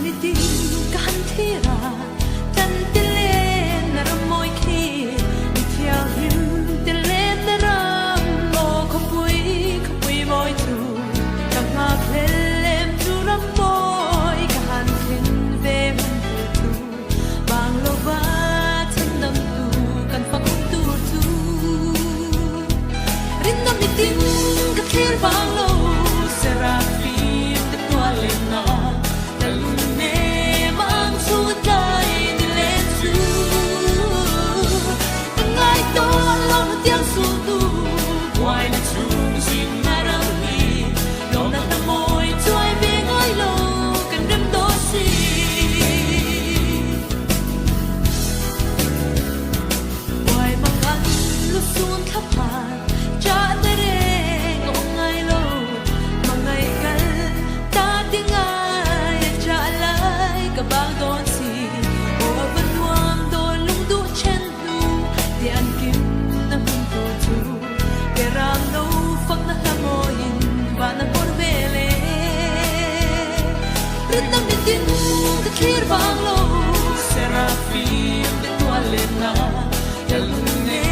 Tin kan thira tan telen na ramoy khi thiao him telen na ram lo khopui moi tu kang ma phelem tu ramoy kan thin ve tu bang lo ba tan nam tu kan fa tu tu rin na mi tin ka thir bang lo serafim te toale na Clear banglo serafim de toalena yalune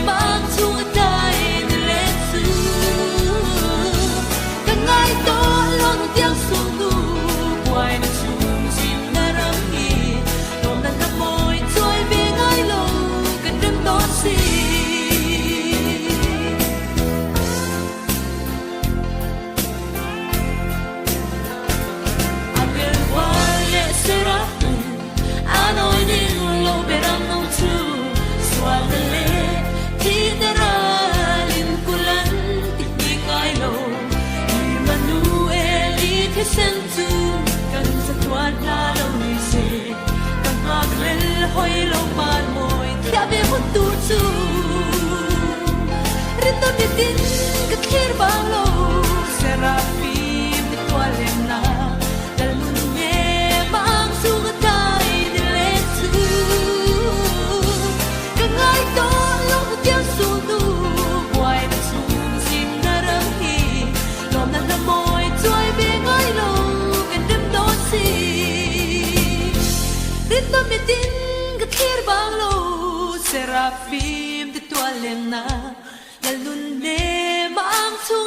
mang su dai de letsu kangai to long tiang su du wai na chu sim na ram hi dom na na moi choi ve ngai lo kan dem do si sentu kan sa tuan na lo ni se kan maglel hoi lo man moi kya be hun tu chu rito ni tin ka khir bang lo serafim ni toalem na dalun ne mang su ga dai de le tu ka ngai to lo tiang su du wai na su sim na ram hi lom na na moi choi be Rito mi tin ka thir bang lo serafim de toalem na lalun ne mang su